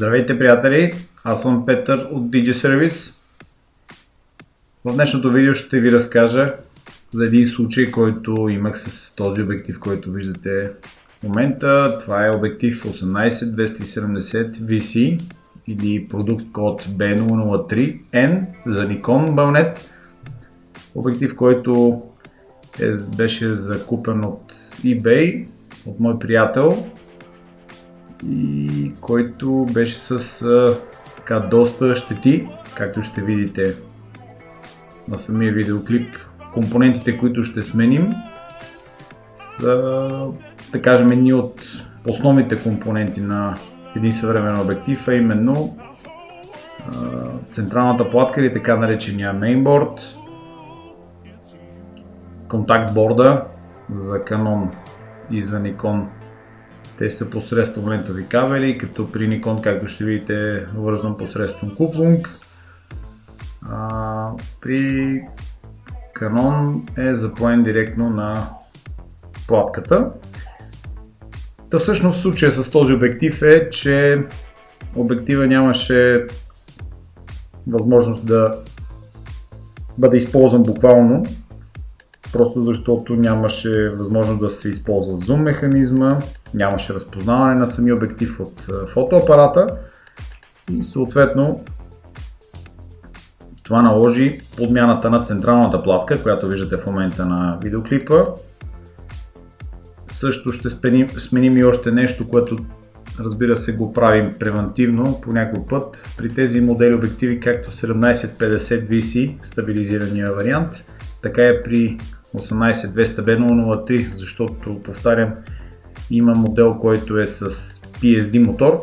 Здравейте, приятели! Аз съм Петър от DJ Service. В днешното видео ще ви разкажа за един случай, който имах с този обектив, който виждате в момента. Това е обектив 18-270 VC или продукт код B003N за Nikon Bayonet. Обектив, който беше закупен от eBay, от мой приятел, и който беше с доста щети, както ще видите на самия видеоклип. Компонентите, които ще сменим, са, да кажем, едни от основните компоненти на един съвременен обектив, а именно централната платка или така наречения мейнборд, контакт борда за Canon и за Nikon. Те са посредством лентови кабели, като при Nikon, както ще видите, вързан посредством куплунг. При Canon е запоен директно на платката. Та всъщност случая с този обектив е, че обектива нямаше възможност да бъде използван буквално, просто защото нямаше възможност да се използва зум механизма, нямаше разпознаване на самия обектив от фотоапарата и съответно това наложи подмяната на централната платка, която виждате в момента на видеоклипа. Също ще сменим и още нещо, което, разбира се, го правим превентивно по някой път. При тези модели обективи, както 1750 VC, стабилизирания вариант, така и при 18-200B003, защото, повтарям, има модел, който е с PSD мотор.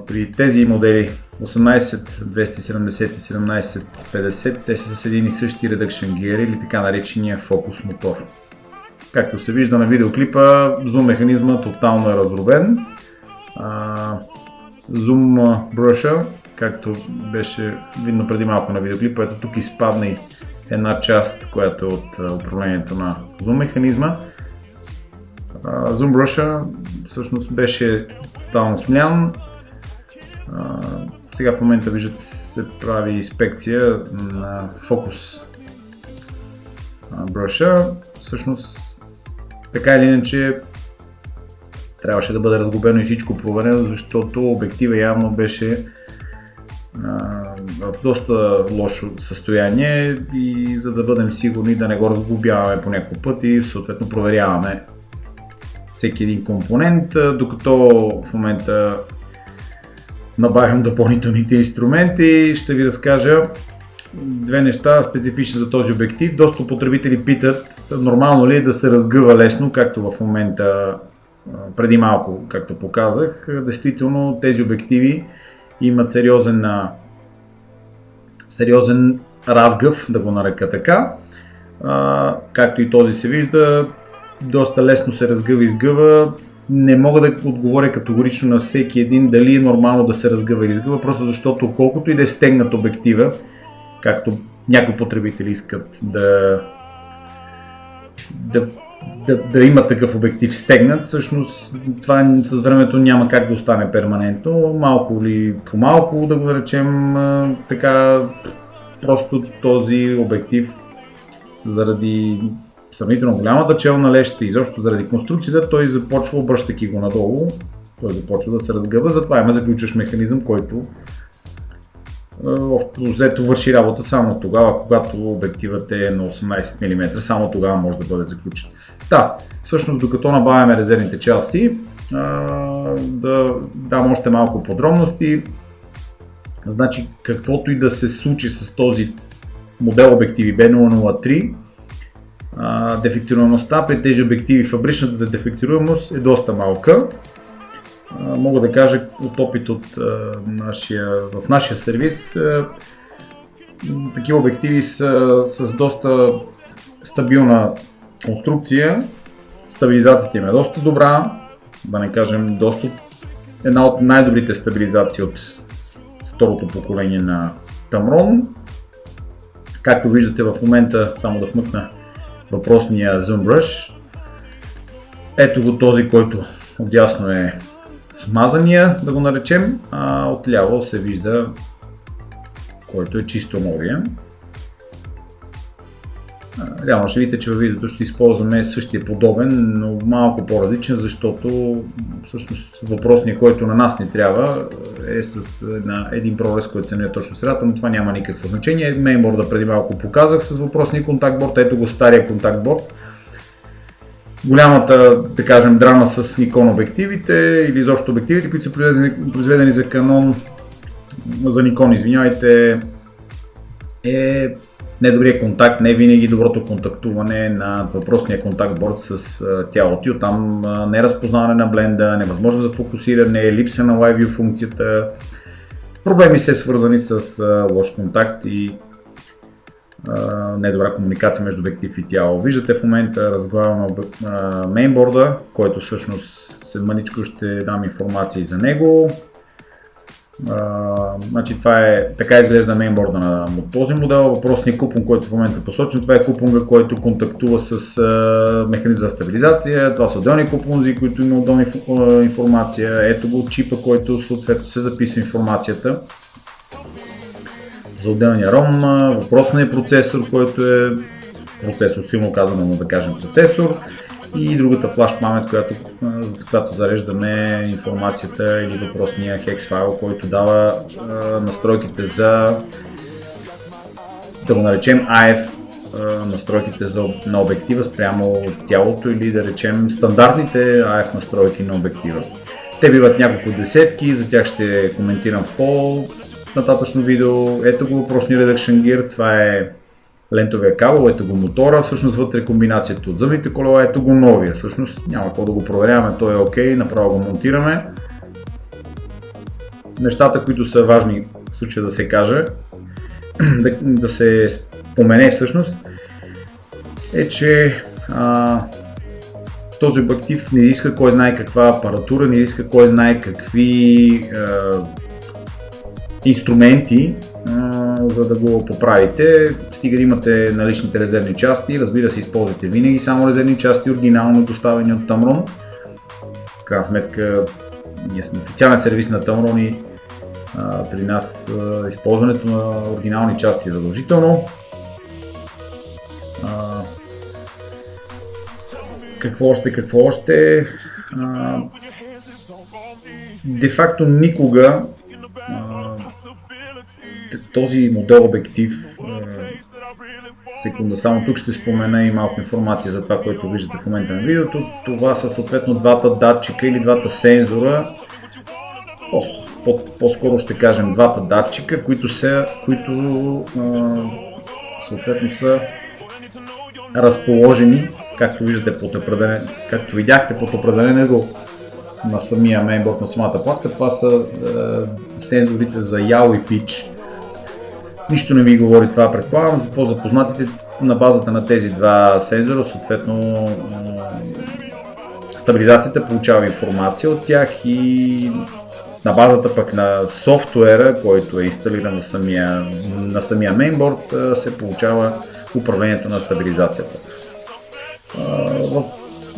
При тези модели 18-270 и 17-50, те са с един и същи Reduction Gear или така наречения фокус мотор. Както се вижда на видеоклипа, зум механизма тотално е раздробен. Зум бруша, както беше видно преди малко на видеоклипа, ето тук изпадна и една част, която е от управлението на зум механизма. Зум бруша всъщност беше тотално смян. Сега в момента виждате, се прави инспекция на фокус бруша. Всъщност, така или иначе, трябваше да бъде разглобено и всичко проверено, защото обектива явно беше в доста лошо състояние и за да бъдем сигурни да не го разглобяваме по някой път и съответно проверяваме всеки един компонент, докато в момента набавям допълнителните инструменти. Ще ви разкажа две неща специфични за този обектив. Доста потребители питат нормално ли е да се разгъва лесно, както в момента преди малко, както показах. Действително тези обективи имат сериозен разгъв, да го нарека така. Както и този се вижда, доста лесно се разгъва и изгъва. Не мога да отговоря категорично на всеки един дали е нормално да се разгъва или изгъва, просто защото колкото и да е стегнат обектива, както някои потребители искат да има такъв обектив стегнат, всъщност това с времето няма как да остане перманентно, малко или по-малко, да го речем така, просто този обектив заради сравнително голямата челна леща и изобщо заради конструкцията, той започва, обръщайки го надолу, той започва да се разгъва, затова има заключващ механизъм, който взето върши работа само тогава, когато обективът е на 18 мм, само тогава може да бъде заключен. Всъщност, докато набавяме резервните части, да дам още малко подробности. Значи, каквото и да се случи с този модел обективи B003, дефектируемостта при тези обективи, фабричната дефектируемост е доста малка. Мога да кажа от опит в нашия сервис, такива обективи са с доста стабилна конструкция, стабилизацията им е доста добра, да не кажем една от най-добрите стабилизации от второто поколение на Tamron. Както виждате в момента, само да вмъкна въпросния Zoom Brush. Ето го този, който отдясно е смазания, да го наречем, а отляво се вижда, който е чисто новия. Реално ще видите, че във видеото ще използваме същия подобен, но малко по-различен, защото всъщност въпросният, който на нас не трябва, е с един прорез, който се не е точно средата, но това няма никакво значение. Мейнборда преди малко показах с въпросния контактборд, ето го стария контактборд. Голямата, да кажем, драма с Nikon обективите или изобщо обективите, които са произведени за Canon, за Nikon, извинявайте, е недобрият контакт, не винаги доброто контактуване на въпросния контактборд с тялото. Оттам неразпознаване на бленда, невъзможност за фокусиране, липса на Live View функцията, проблеми се свързани с лош контакт и недобра комуникация между обектив и тяло. Виждате в момента разглавяме мейнборда, който всъщност след мъничко ще дам информация за него. Значи така изглежда мейнборда на този модел. Въпросният купон, който в момента е посочен, това е купонга, който контактува с механизъм за стабилизация. Това са отделни купонзи, които има отделна информация. Ето го чипа, който съответно се записва информацията за отделния ROM, въпросният процесор, който е процесор, силно казано, но да кажем процесор, и другата флаш памет, която зареждаме информацията или въпросния hex файл, който дава настройките за, да го наречем AF, настройките на обектива спрямо тялото или да речем стандартните AF настройки на обектива. Те биват няколко десетки, за тях ще коментирам в по-нататъчно видео. Ето го въпросния Reduction Gear, това е лентовия кабел, ето го мотора, всъщност вътре комбинацията от зъбните колела, ето го новия, всъщност няма какво да го проверяваме, той е окей, направо го монтираме. Нещата, които са важни в случая да се каже, да се спомене всъщност, е, че този обектив не изиска кой знае каква апаратура, не изиска кой знае какви инструменти, за да го поправите. Стига да имате наличните резервни части, разбира се, използвайте винаги само резервни части, оригинално доставени от Tamron. В крайна сметка, ние сме официален сервис на Tamron и при нас използването на оригинални части е задължително. Какво още? Де-факто никога този модел обектив, секунда, само тук ще спомена и малко информация за това, което виждате в момента на видеото. Това са съответно двата датчика или двата сензора, по-скоро ще кажем двата датчика, които съответно са разположени, както видяхте под определението на самия мейнборд, на самата платка. Това са сензорите за ял и пич. Нищо не ви говори това, предполагам. За по-запознатите, на базата на тези два сензора, съответно стабилизацията получава информация от тях и на базата пък на софтуера, който е инсталиран на самия мейнборд, се получава управлението на стабилизацията. В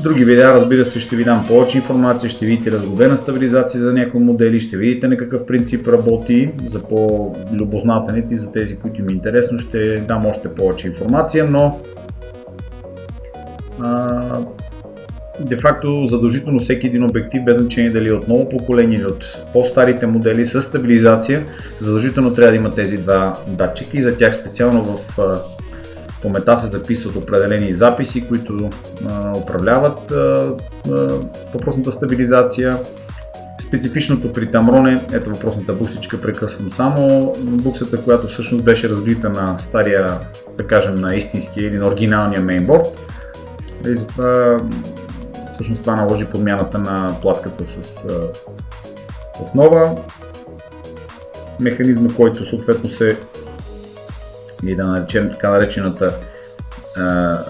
други видеа, разбира се, ще ви дам повече информация, ще видите разглобена стабилизация за някои модели, ще видите на какъв принцип работи. За по-любознателните и за тези, които им е интересно, ще дам още повече информация, но де-факто задължително всеки един обектив, без значение дали от ново поколение или от по-старите модели с стабилизация, задължително трябва да има тези два датчика и за тях специално в паметта се записват определени записи, които управляват въпросната стабилизация. Специфичното при Tamron е, ето въпросната буксичка, прекъсвам само буксата, която всъщност беше разбита на стария, да кажем, на истинския или на оригиналния мейнборд. И затова всъщност това наложи подмяната на платката с нова. Механизма, който съответно се, и да наречем така наречената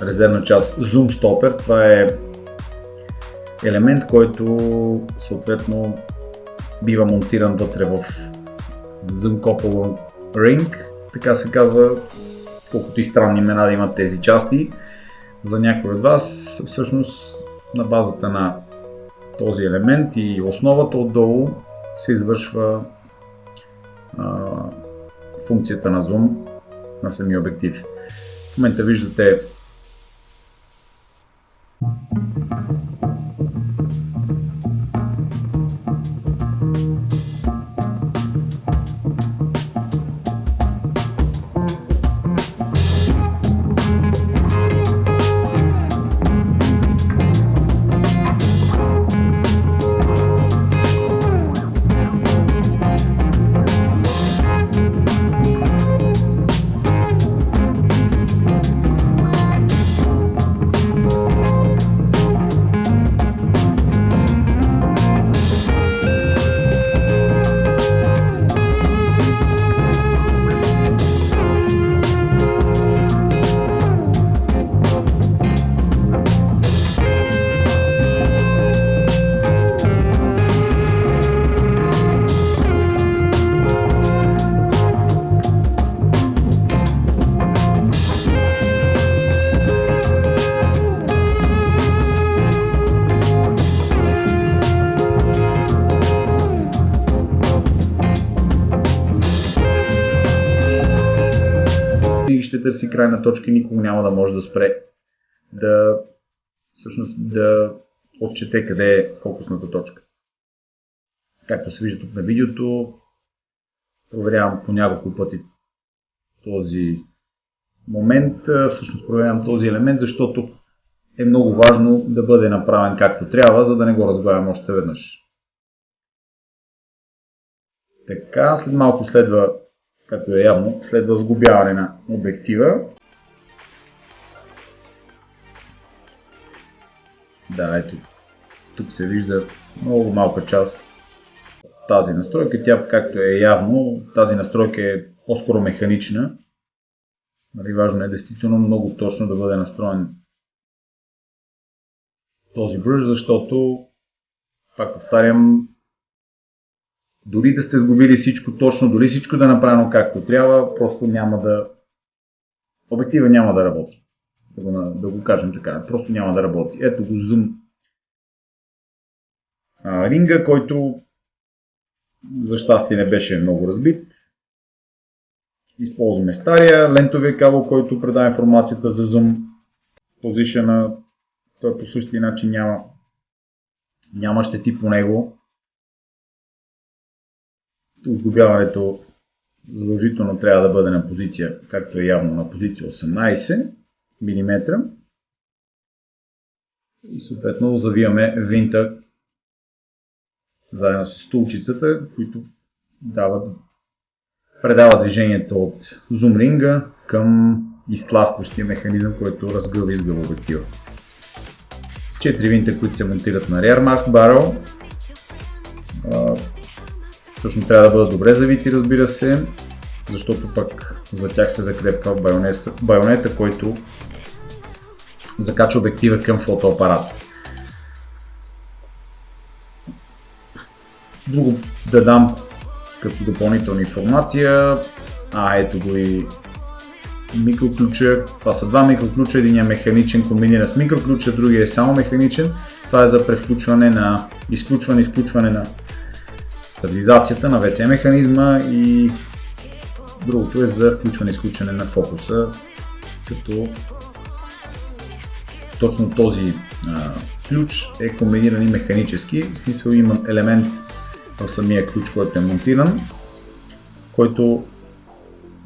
резервна част Zoom Stopper. Това е елемент, който съответно бива монтиран вътре в Zoom Couple Ring, така се казва, колкото и странни имена да имат тези части. За някои от вас всъщност на базата на този елемент и основата отдолу се извършва функцията на зум на самия обектив. В момента виждате ще търси крайна точка и никога няма да може да спре да отчете къде е фокусната точка. Както се вижда тук на видеото, проверявам по няколко пъти този момент, всъщност проверявам този елемент, защото е много важно да бъде направен както трябва, за да не го разглавям още веднъж. Така, след малко следва, както е явно, следва сглобяване на обектива. Да, ето, тук се вижда много малка част от тази настройка. Тя, както е явно, тази настройка е по-скоро механична. Важно е действително много точно да бъде настроен този бръш, защото, пак повтарям, дори да сте сглобили всичко точно, дори всичко да е направено както трябва, просто обектива няма да работи. Да го кажем така, просто няма да работи. Ето го зум ринга, който за щастие не беше много разбит. Използваме стария лентовия кабел, който предава информацията за зум позишъна. Той по същия начин няма щети по него. Сглобяването задължително трябва да бъде на позиция, както е явно, на позиция 18 мм. И съответно завиваме винта заедно с стулчицата, които предава движението от зум ринга към изтласкващия механизъм, който разгъва и изгъва обектива. 4 винта, които се монтират на Rear Mask Barrel. Всъщност трябва да бъдат добре завити, разбира се, защото пък за тях се закрепва байонета, който закача обектива към фотоапарата. Друго да дам като допълнителна информация. Ето го и микроключа. Това са два микроключа, един е механичен комбиниран с микроключа, другия е само механичен. Това е за превключване на изключване и включване на стабилизацията на VC механизма и другото е за включване и изключване на фокуса, като точно този ключ е комбиниран и механически, в смисъл има елемент в самия ключ, който е монтиран, който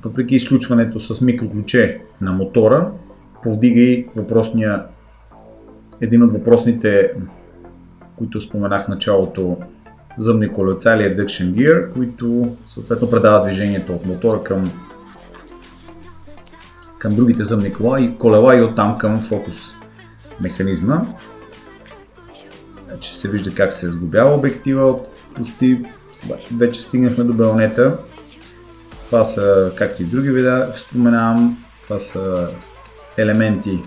въпреки изключването с микроключе на мотора, повдига и един от въпросните, които споменах в началото, зъбни колеца или Adduction Gear, които съответно предават движението от мотора към другите зъбни колела и оттам към фокус механизма. Вече се вижда как се сглобява обектива, почти вече стигнахме до байонета. Това са, както и други видеа споменавам, това са елементи,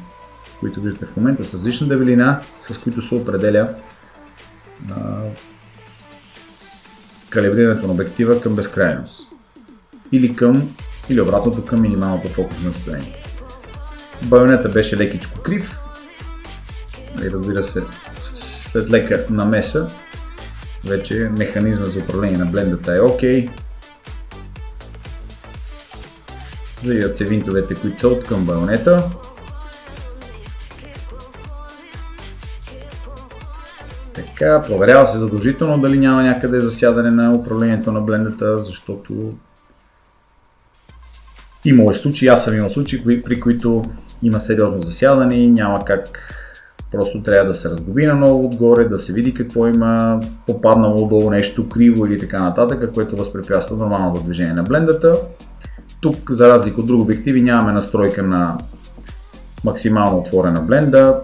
които виждате в момента с различна дебелина, с които се определя калибрирането на обектива към безкрайност или обратното към минималното фокусно разстояние. Байонета беше лекичко крив, разбира се, след лека намеса, вече механизма за управление на блендата е OK. Завиват се винтовете, които са от към байонета. Така, проверява се задължително дали няма някъде засядане на управлението на блендата, защото имало случаи, аз съм имал случаи, при които има сериозно засядане и няма как, просто трябва да се разглоби наново отгоре, да се види какво има, попаднало долу нещо криво или така нататък, което възпрепятства нормалното движение на блендата. Тук, за разлика от други обективи, нямаме настройка на максимално отворена бленда,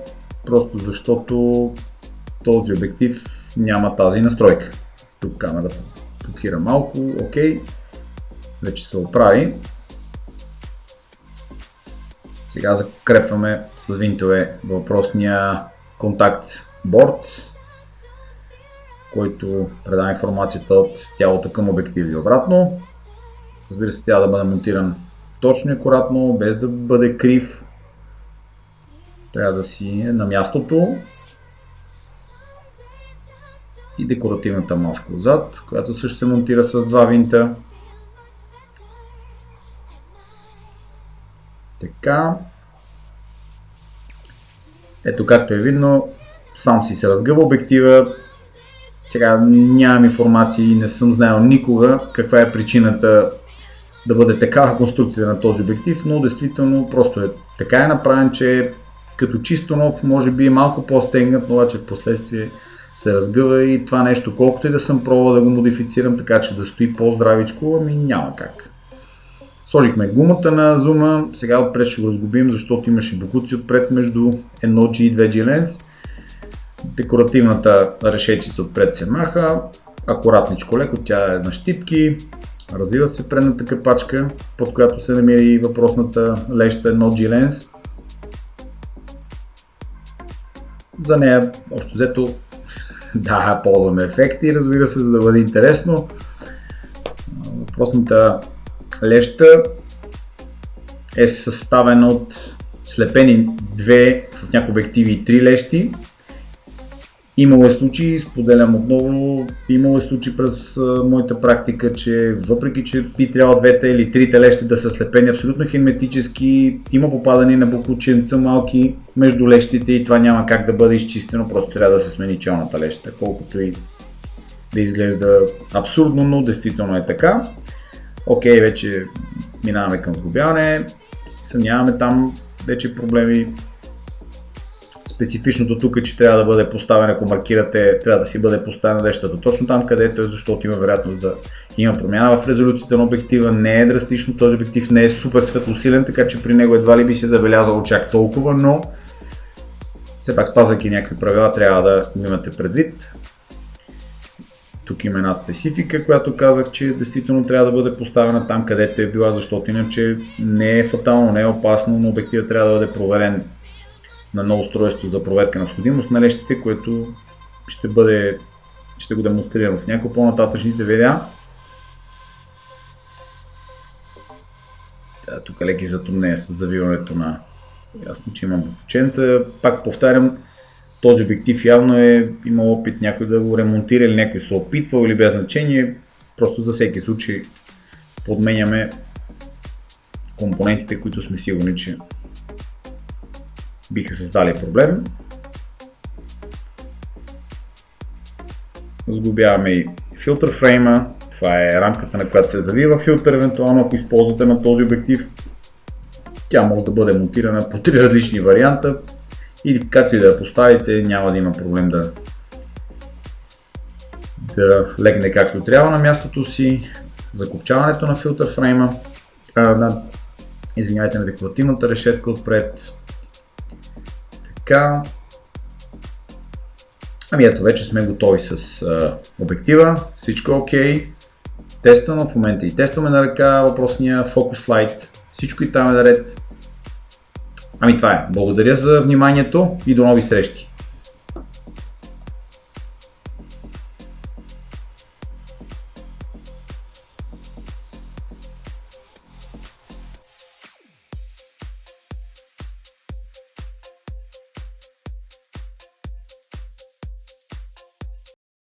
просто защото този обектив няма тази настройка. Тук камерата блокира малко, OK, вече се оправи. Сега закрепваме с винтове въпросния контакт борд, който предава информацията от тялото към обектива и обратно. Разбира се, трябва да бъде монтиран точно и акуратно, без да бъде крив. Трябва да си е на мястото. И декоративната маска отзад, която също се монтира с два винта. Така. Ето, както е видно, сам си се разгъва обектива. Сега нямам информация и не съм знаел никога каква е причината да бъде такава конструкция на този обектив, но действително просто е така е направен, че като чисто нов може би е малко по-стегнат, но обаче в последствие се разгъва и това нещо, колкото и да съм пробвал да го модифицирам така, че да стои по-здравичко, ами няма как. Сложихме гумата на зума, сега отпред ще го разгубим, защото имаше бокуци отпред между 1G и 2G ленс. Декоративната решетчица отпред се маха, акуратничко леко, тя е на щипки, развива се предната капачка, под която се намери въпросната леща 1G ленс. За нея, общо взето, да, ползваме ефекти, разбира се, за да бъде интересно. Въпросната леща е съставена от слепени две, в някои обективи и три лещи. Имало е случаи, споделям отново, имало е случаи през моята практика, че въпреки, че би трябвало двете или трите лещи да са слепени абсолютно херметически, има попадане на боклученца малки между лещите и това няма как да бъде изчистено, просто трябва да се смени челната леща, колкото и да изглежда абсурдно, но действително е така. Окей, вече минаваме към сглобяване, нямаме там вече проблеми. Специфичното тук е, че трябва да бъде поставен, ако маркирате, трябва да си бъде поставена лещата точно там, където е, защото има вероятност да има промяна в резолюцията на обектива, не е драстично, този обектив не е супер светлосилен, така че при него едва ли би се забелязало чак толкова, но все пак спазвайки някакви правила трябва да имате предвид. Тук има една специфика, която казах, че действително трябва да бъде поставена там, където е била, защото иначе не е фатално, не е опасно, но обективът трябва да бъде проверен на ново устройство за проверка на сходимост на лещите, което ще го демонстрирам в някои по-нататъчните видеа. Тук леки затруднения с завиването на... Ясно, че имам бокученца. Пак повтарям, този обектив явно е имал опит някой да го ремонтира или някой се опитвал или без значение. Просто за всеки случай подменяме компонентите, които сме сигурни, че биха създали проблем. Сглобяваме и филтър фрейма. Това е рамката, на която се завива филтър, евентуално ако използвате на този обектив. Тя може да бъде монтирана по три различни варианта или както и да я поставите, няма да има проблем да легне както трябва на мястото си. Закопчаването на филтър фрейма, на декоративната решетка отпред. Така. Ами ето, вече сме готови с обектива, всичко е окей. Тествано, в момента и тестваме на ръка въпросния Focus Light, всичко и там е наред. Ами това е. Благодаря за вниманието и до нови срещи!